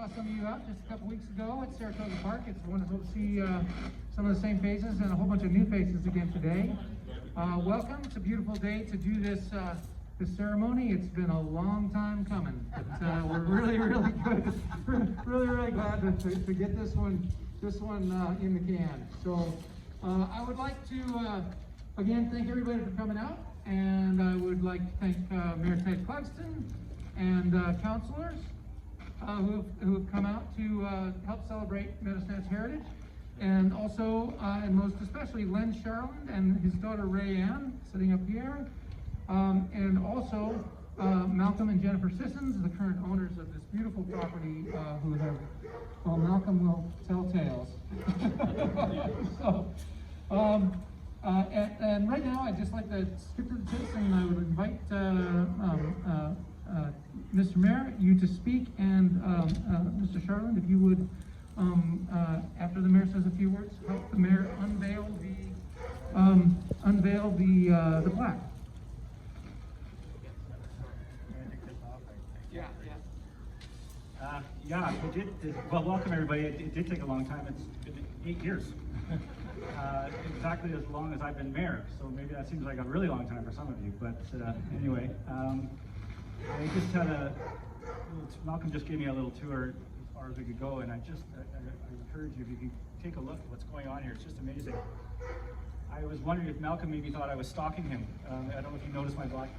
saw some of you out just a couple weeks ago at Saratoga Park. It's wonderful to see some of the same faces and a whole bunch of new faces again today. Welcome. It's a beautiful day to do this ceremony. It's been a long time coming, but we're really good. really glad to get this one in the can. So I would like to again thank everybody for coming out, and I would like to thank Mayor Ted Clugston and councilors who have come out to help celebrate Medicine's heritage, and also and most especially Len Sharland and his daughter Ray Ann sitting up here, and also Malcolm and Jennifer Sissons, the current owners of this beautiful property, who have, well, Malcolm will tell tales. So, and right now I'd just like to skip to the chase, and I would invite Mr. Mayor, you to speak, and Mr. Sharland, if you would, after the mayor says a few words, help the mayor unveil the plaque. Yeah, it did. Well, welcome everybody. It did take a long time. It's been 8 years. Exactly as long as I've been mayor. So maybe that seems like a really long time for some of you. But anyway, I just had Malcolm just gave me a little tour as far as we could go, and I encourage you, if you can take a look at what's going on here. It's just amazing. I was wondering if Malcolm maybe thought I was stalking him. I don't know if you noticed my black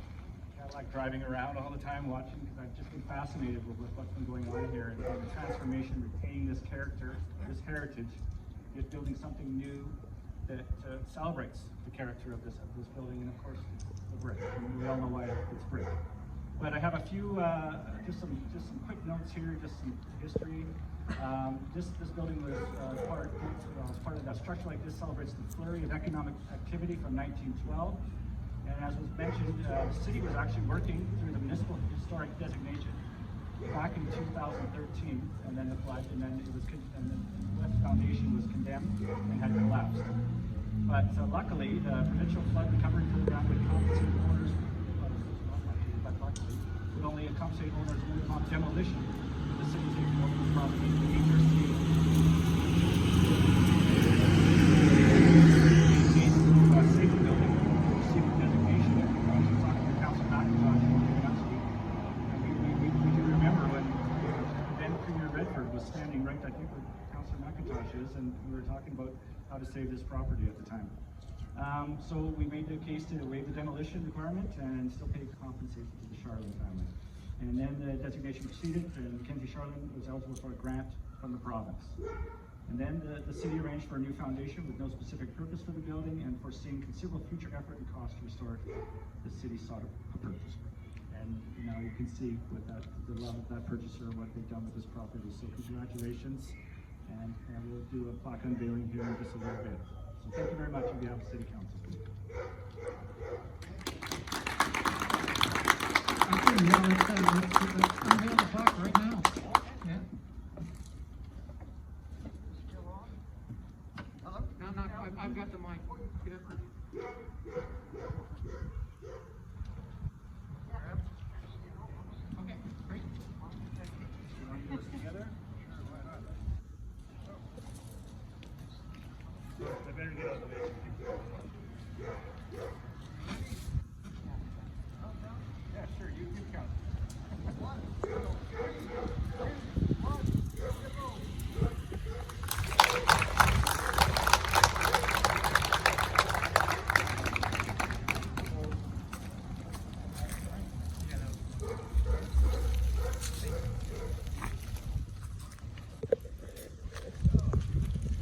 Cadillac driving around all the time watching, because I've just been fascinated with what's been going on here, and the transformation, retaining this character, this heritage, yet building something new that celebrates the character of this building, and of course the brick. And we all know why it's brick. But I have a few just some quick notes here, just some history. This building was part of that structure like this celebrates the flurry of economic activity from 1912. And as was mentioned, the city was actually working through the municipal historic designation back in 2013, and then applied, and then the West Foundation was condemned and had collapsed. But luckily, the provincial flood recovery program would compensate owners. But luckily, would only compensate owners on demolition of the city taking over the property. And we were talking about how to save this property at the time. So we made the case to waive the demolition requirement and still pay compensation to the Sharland family. And then the designation proceeded, and MacKenzie Sharland was eligible for a grant from the province. And then the city arranged for a new foundation with no specific purpose for the building, and foreseeing considerable future effort and cost to restore it, the city sought a purchaser. And now you can see with the love of that purchaser what they've done with this property. So congratulations. And we'll do a plaque unveiling here in just a little bit. So thank you very much on behalf of City Council. Let's unveil the plaque right now. Yeah. Hello? No, I've got the mic. Get up. Okay, great. You want to do this together? I better get out of the way. Yeah, sure, you count.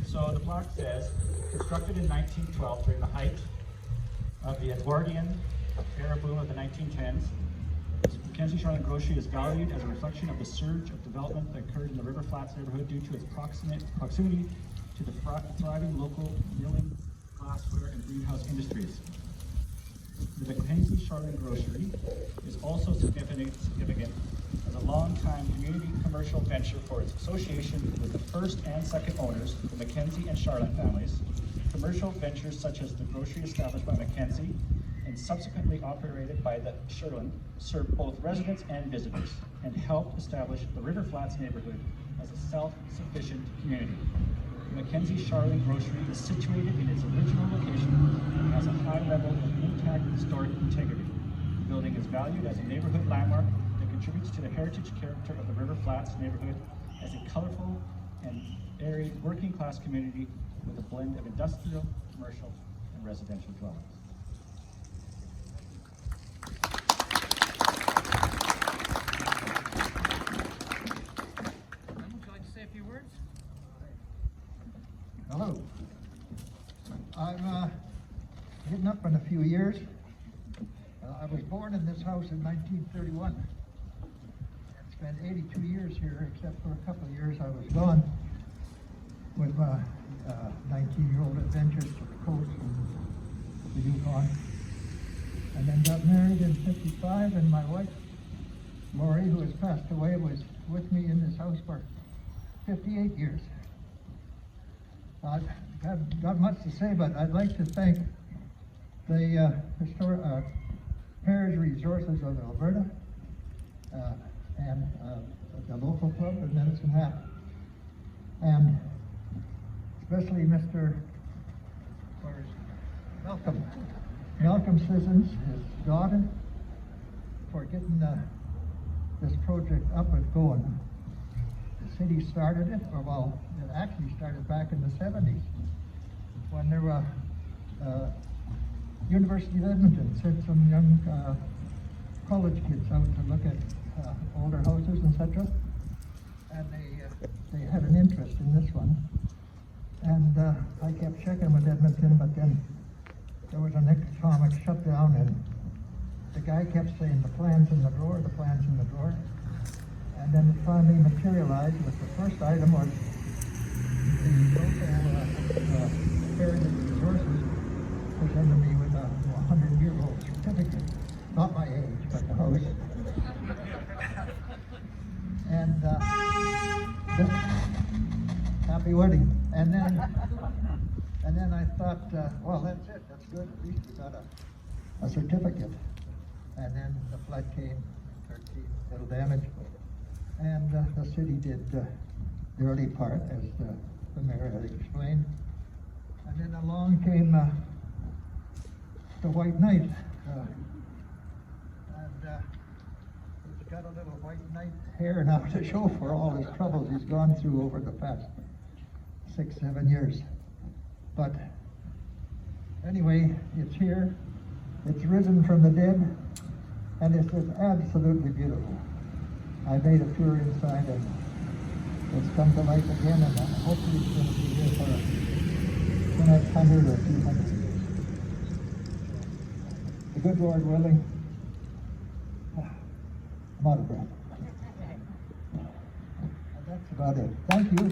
So the plaque says, constructed in 1912 during the height of the Edwardian era boom of the 1910s, MacKenzie Sharland Grocery is valued as a reflection of the surge of development that occurred in the River Flats neighborhood due to its proximity to the thriving local milling, glassware, and greenhouse industries. The MacKenzie Sharland Grocery is also significant as a long-time community commercial venture for its association with the first and second owners, the McKenzie and Sharland families. Commercial ventures such as the grocery established by McKenzie and subsequently operated by the Sharland served both residents and visitors and helped establish the River Flats neighborhood as a self-sufficient community. The MacKenzie Sharland Grocery is situated in its original location and has a high level of intact historic integrity. The building is valued as a neighborhood landmark that contributes to the heritage character of the River Flats neighborhood as a colorful and varied working-class community with a blend of industrial, commercial, and residential dwellings. Would you like to say a few words? Hello. I'm getting up in a few years. I was born in this house in 1931. I spent 82 years here, except for a couple of years I was gone with my 19-year-old adventures to the coast and the Yukon. And then got married in 55, and my wife, Lori, who has passed away, was with me in this house for 58 years. I haven't got much to say, but I'd like to thank the Parish Resources of Alberta and the local club in Medicine Hat, and especially Mr. Malcolm Sissons, his daughter, for getting this project up and going. The city started it, or well, it actually started back in the 70s when there were University of Edmonton sent some young college kids out to look at older houses, etc. And they had an interest in this one. And I kept checking with Edmonton, but then there was an economic shutdown, and the guy kept saying the plan's in the drawer, the plan's in the drawer. And then it finally materialized with the first item was the local Heritage Resources presented me with a 100-year-old certificate. Not my age, but the house. And happy wedding. And then I thought, well, that's it. That's good. At least we got a certificate. And then the flood came, 13 little damage. And the city did the early part, as the mayor had explained. And then along came the White Knight. He's got a little White Knight hair now to show for all his troubles he's gone through over the past 6-7 years. But anyway, it's here. It's risen from the dead, and it's just absolutely beautiful. I made a tour inside, and it's come to life again, and hopefully it's going to be here for the next 100 or 200 years. The good Lord willing, I'm out of breath. And that's about it. Thank you,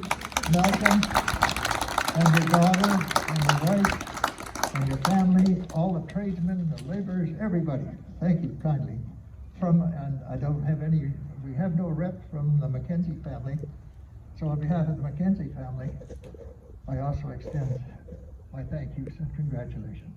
Malcolm, and your daughter, and your wife, and your family, all the tradesmen, the laborers, everybody. Thank you kindly. And I don't have any, we have no rep from the McKenzie family, so on behalf of the McKenzie family, I also extend my thank yous and congratulations.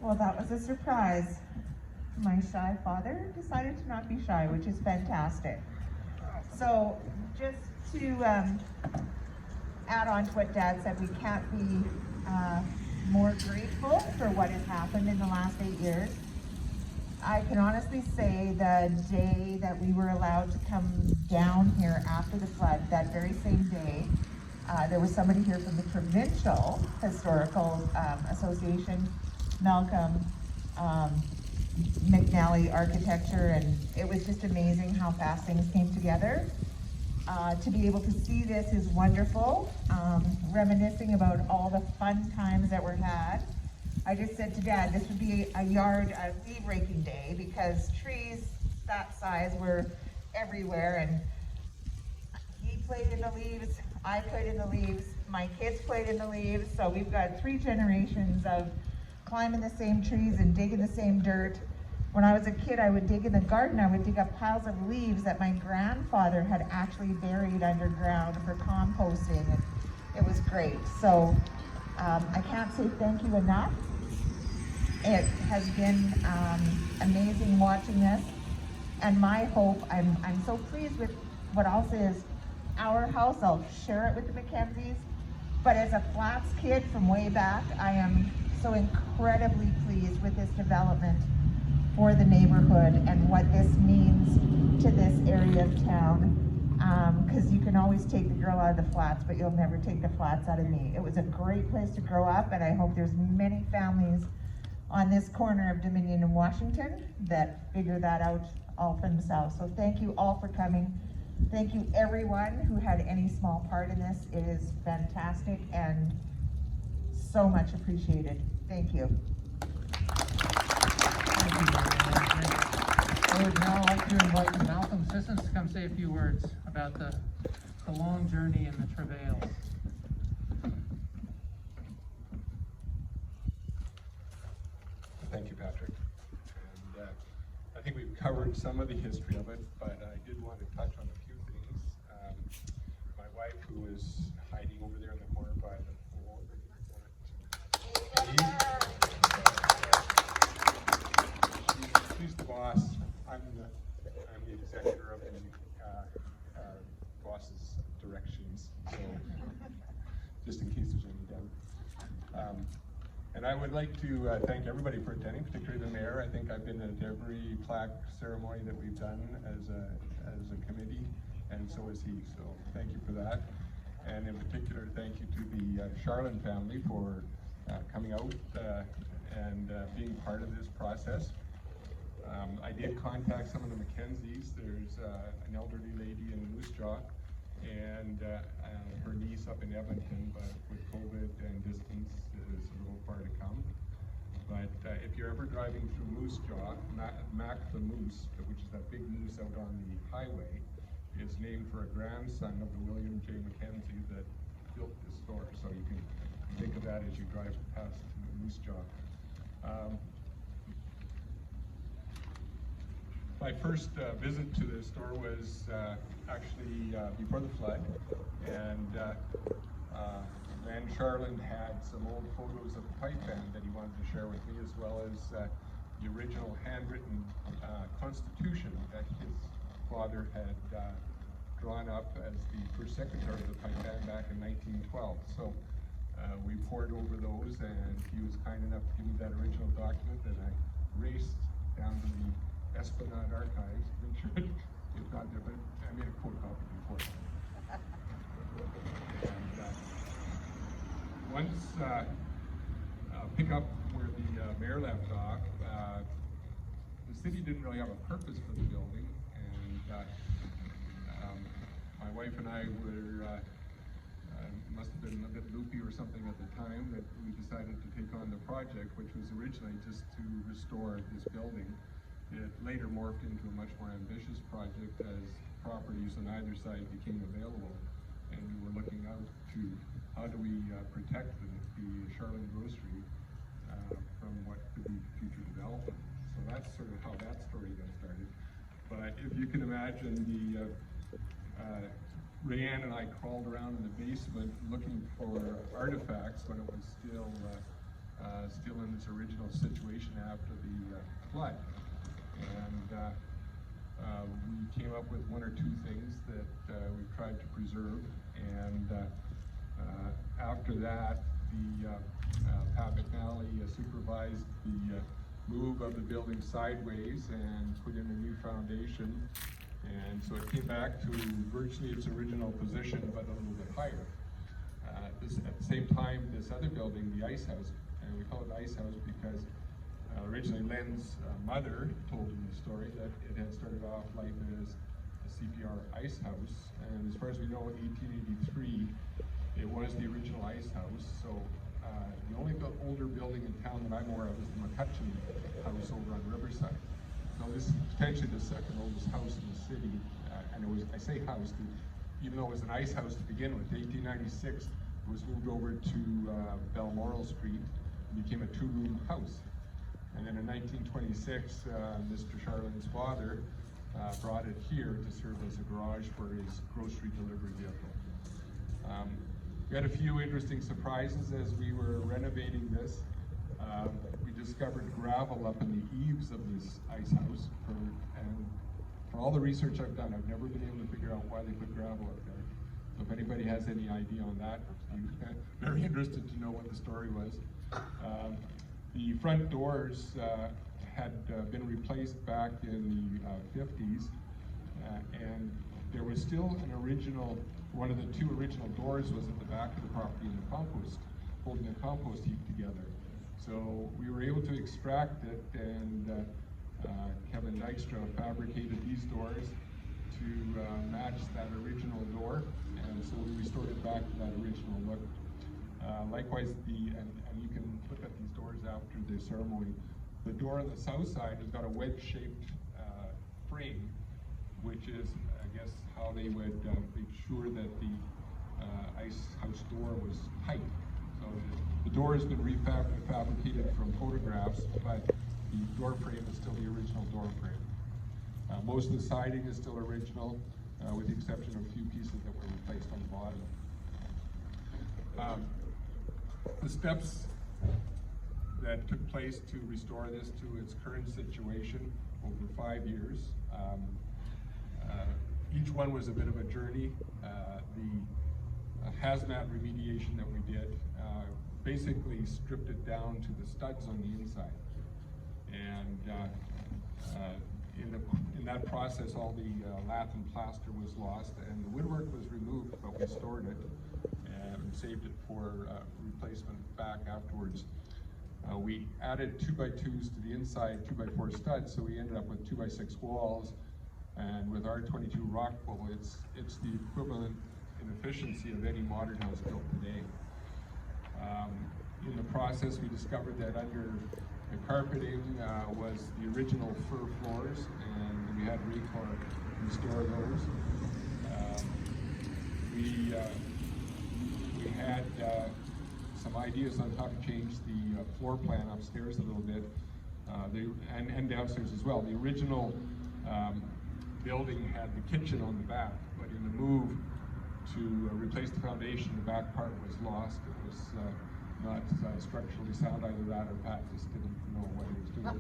Well, that was a surprise. My shy father decided to not be shy, which is fantastic. So just to add on to what Dad said, we can't be more grateful for what has happened in the last 8 years. I can honestly say the day that we were allowed to come down here after the flood, that very same day, there was somebody here from the Provincial Historical Association, Malcolm, McNally Architecture, and it was just amazing how fast things came together. To be able to see this is wonderful, reminiscing about all the fun times that were had. I just said to Dad, this would be a tree-breaking day, because trees that size were everywhere, and he played in the leaves, I played in the leaves, my kids played in the leaves, so we've got 3 generations of climbing the same trees and digging the same dirt. when I was a kid, I would dig in the garden, I would dig up piles of leaves that my grandfather had actually buried underground for composting, and it was great. So I can't say thank you enough. It has been amazing watching this, and my hope, I'm so pleased with what I'll say is our house. I'll share it with the McKenzies, but as a Flats kid from way back, I am so incredibly pleased with this development for the neighborhood and what this means to this area of town. Because you can always take the girl out of the Flats, but you'll never take the Flats out of me. It was a great place to grow up, and I hope there's many families on this corner of Dominion and Washington that figure that out all for themselves. So thank you all for coming. Thank you everyone who had any small part in this. It is fantastic and so much appreciated. Thank you. I would now like to invite Malcolm Sissons to come say a few words about the long journey and the travails. Thank you, Patrick. And I think we've covered some of the history of it, but I did want to touch on a few things. My wife, who is hiding over there in the corner by the floor, she's the boss. I'm the executor of the boss's directions. So just in case there's any doubt. And I would like to thank everybody for attending, particularly the mayor. I think I've been at every plaque ceremony that we've done as a committee, and so is he. So thank you for that. And in particular, thank you to the Sharland family for coming out and being part of this process. I did contact some of the McKenzies. There's an elderly lady in Moose Jaw and her niece up in Edmonton, but with COVID and distance, it's a little far to come. But if you're ever driving through Moose Jaw, Mac the Moose, which is that big moose out on the highway, is named for a grandson of the William J. McKenzie that built this store. So you can think of that as you drive past Moose Jaw. My first visit to the store was actually before the flood, and Van Sharland had some old photos of the pipe band that he wanted to share with me, as well as the original handwritten constitution that his father had drawn up as the first secretary of the pipe band back in 1912. So we pored over those, and he was kind enough to give me that original document, and I raced down to the Esplanade Archives, make sure it's not there, but I made a photocopy before. And once pick up where the mayor left off, the city didn't really have a purpose for the building, and my wife and I were must have been a bit loopy or something at the time that we decided to take on the project, which was originally just to restore this building. It later morphed into a much more ambitious project as properties on either side became available, and we were looking out to how do we protect the Sharland Grocery from what could be future development. So that's sort of how that story got started. But if you can imagine, the Rayanne and I crawled around in the basement looking for artifacts when it was still in its original situation after the flood. And we came up with one or two things that we tried to preserve. And after that, the Pat McNally supervised the move of the building sideways and put in a new foundation. And so it came back to virtually its original position, but a little bit higher. At the same time, this other building, the Ice House, and we call it Ice House because originally Len's mother told him the story that it had started off life as a CPR ice house, and as far as we know, in 1883, it was the original ice house. So the only older building in town that I'm aware of is the McCutcheon house over on Riverside. Now this is potentially the second oldest house in the city, and it was, I say house, even though it was an ice house to begin with, 1896, it was moved over to Balmoral Street and became a two-room house. And then in 1926, Mr. Sharland's father brought it here to serve as a garage for his grocery delivery vehicle. We had a few interesting surprises as we were renovating this. We discovered gravel up in the eaves of this ice house, and for all the research I've done, I've never been able to figure out why they put gravel up there. So if anybody has any idea on that, I'm very interested to know what the story was. The front doors had been replaced back in the 50s, and there was still an original, one of the two original doors was at the back of the property in the compost, holding the compost heap together. So we were able to extract it, and Kevin Dykstra fabricated these doors to match that original door, and so we restored it back to that original look. Likewise, and you can look at these doors after the ceremony. The door on the south side has got a wedge-shaped frame, which is, I guess, how they would make sure that the ice house door was tight. So the door has been refabricated from photographs, but the door frame is still the original door frame. Most of the siding is still original, with the exception of a few pieces that were replaced on the bottom. The steps that took place to restore this to its current situation over 5 years. Each one was a bit of a journey. The hazmat remediation that we did basically stripped it down to the studs on the inside. And in that process, all the lath and plaster was lost, and the woodwork was removed, but we stored it and saved it for replacement back afterwards. We added 2x2s to the inside 2x4 studs, so we ended up with 2x6 walls. And with our 22 rock wool, it's the equivalent in efficiency of any modern house built today. In the process, we discovered that under the carpeting was the original fir floors, and we had Recor restore those. We had some ideas on how to change the floor plan upstairs a little bit, and downstairs as well. The original building had the kitchen on the back, but in the move to replace the foundation, the back part was lost. It was not structurally sound, either that or Pat just didn't know what he was doing.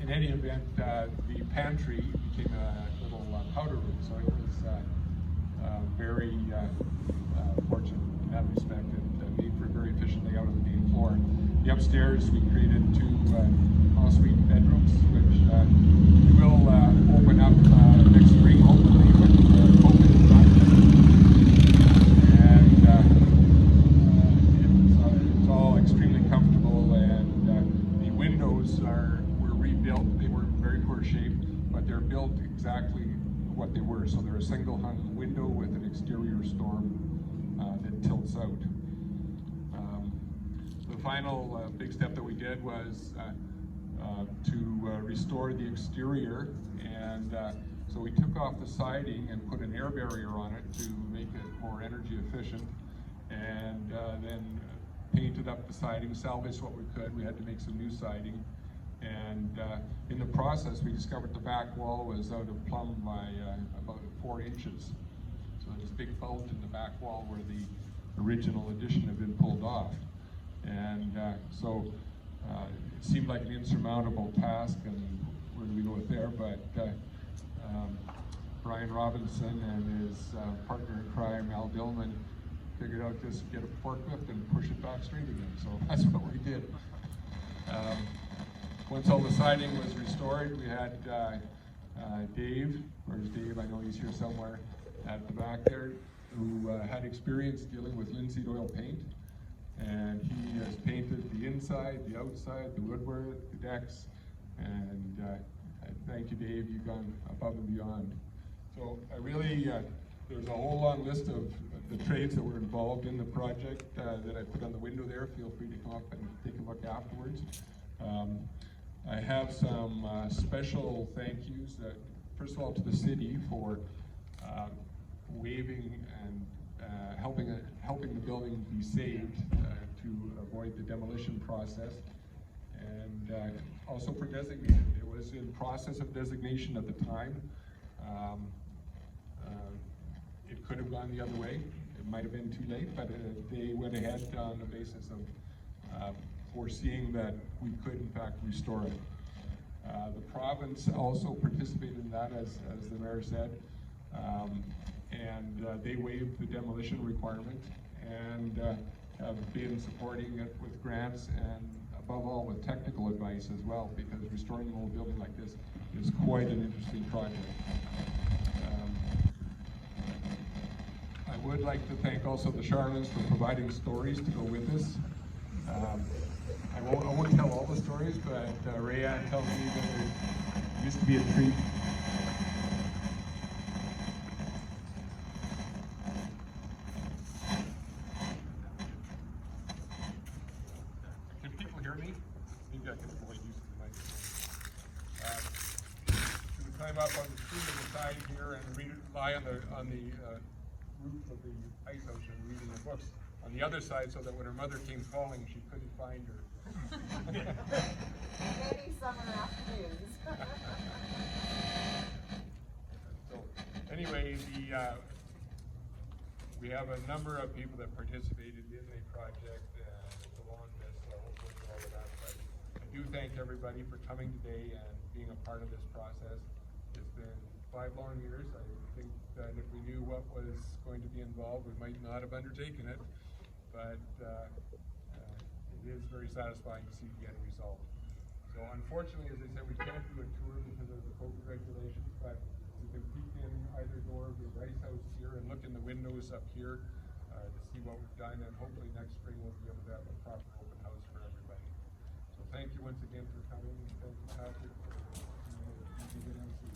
In any event, the pantry became a little powder room, so it was very fortunate in that respect, and made for a very efficient layout of the main floor. The upstairs, we created 2 ensuite bedrooms, which we will open up next spring, hopefully, but COVID is not it's all extremely comfortable, and the windows were rebuilt. They were in very poor shape, but they're built exactly what they were. So they're a single hung window with an exterior storm that tilts out. The final big step that we did was to restore the exterior, and so we took off the siding and put an air barrier on it to make it more energy efficient, and then painted up the siding, salvaged what we could. We had to make some new siding, and in the process we discovered the back wall was out of plumb by about 4 inches. So there's this big bulge in the back wall where the original addition had been pulled off. And so it seemed like an insurmountable task, and where do we go with there? But Brian Robinson and his partner in crime, Al Dillman, figured out just get a forklift and push it back straight again. So that's what we did. Once all the siding was restored, we had Dave, where's Dave? I know he's here somewhere at the back there, who had experience dealing with linseed oil paint. And he has painted the inside, the outside, the woodwork, the decks, and thank you, Dave, you've gone above and beyond. So I really, there's a whole long list of the trades that were involved in the project that I put on the window there. Feel free to come up and take a look afterwards. I have some special thank yous, first of all to the city for waiving and helping the building be saved to avoid the demolition process, and also for designated. It was in process of designation at the time. It could have gone the other way. It might have been too late, but they went ahead on the basis of foreseeing that we could in fact restore it. The province also participated in that, as the mayor said, and they waived the demolition requirement and have been supporting it with grants and above all with technical advice as well, because restoring an old building like this is quite an interesting project. I would like to thank also the Sharlands for providing stories to go with this. I won't tell all the stories, but Rayanne tells me that there used to be a tree. Can people hear me? Maybe I can avoid using the microphone. She would climb up on the tree on the side here and lie on the roof of the ice house and reading the books on the other side, so that when her mother came calling, she couldn't find her. Many summer afternoons. So anyway, we have a number of people that participated in the project, and it's a long list, so I won't go into all of that, but I do thank everybody for coming today and being a part of this process. It's been 5 long years. I think that if we knew what was going to be involved, we might not have undertaken it, but it is very satisfying to see the end result. So unfortunately, as I said, we can't do a tour because of the COVID regulations, but you can peek in either door of the ice house here and look in the windows up here to see what we've done, and hopefully next spring we'll be able to have a proper open house for everybody. So thank you once again for coming, and thank you, Patrick, for being the MC.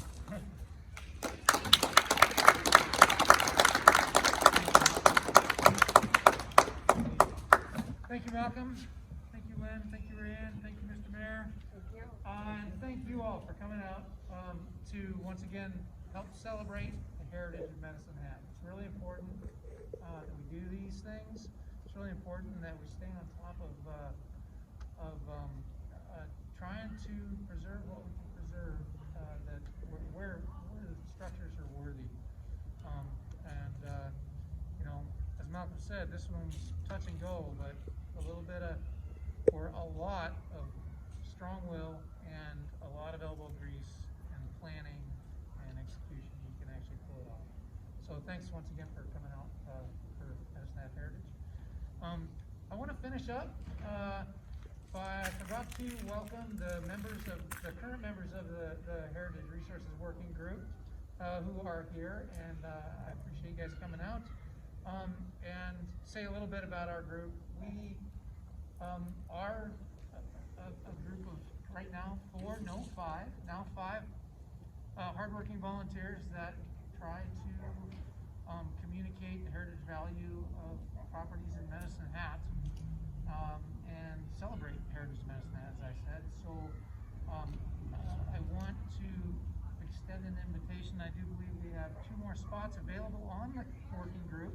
Thank you, Malcolm. Thank you, Lynn. Thank you, Rayanne. Thank you, Mr. Mayor. Thank you. And thank you all for coming out to once again help celebrate the heritage of Medicine Hat. It's really important that we do these things. It's really important that we stay on top of trying to preserve what we can preserve. That where the structures are worthy. You know, as Malcolm said, this one's touch and go, but a little bit of, or a lot of strong will and a lot of elbow grease and planning and execution, you can actually pull it off. So thanks once again for coming out for Medicine Hat Heritage. I want to finish up I forgot to welcome the current members of the Heritage Resources Working Group who are here, and I appreciate you guys coming out. And say a little bit about our group. We are a group of right now 5 hardworking volunteers that try to communicate the heritage value of properties in Medicine Hat and celebrate Heritage Medicine Hat, as I said. So I want to extend an invitation. I do believe we have 2 more spots available on the working group.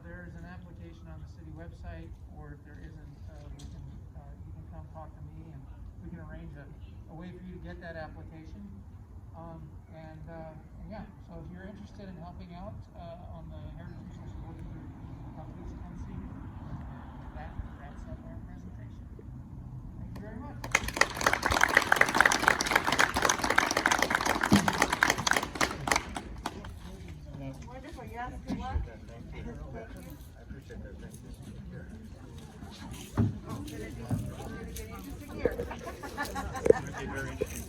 There's an application on the city website, or if there isn't, you can come talk to me and we can arrange a way for you to get that application. Yeah, so if you're interested in helping out on the Heritage Resources Working Group, please come see me. That wraps up our presentation. Thank you very much. Wonderful. Yes, good luck. I appreciate that. Thank you. Oh, it's gonna get interesting here. It's going to be very interesting.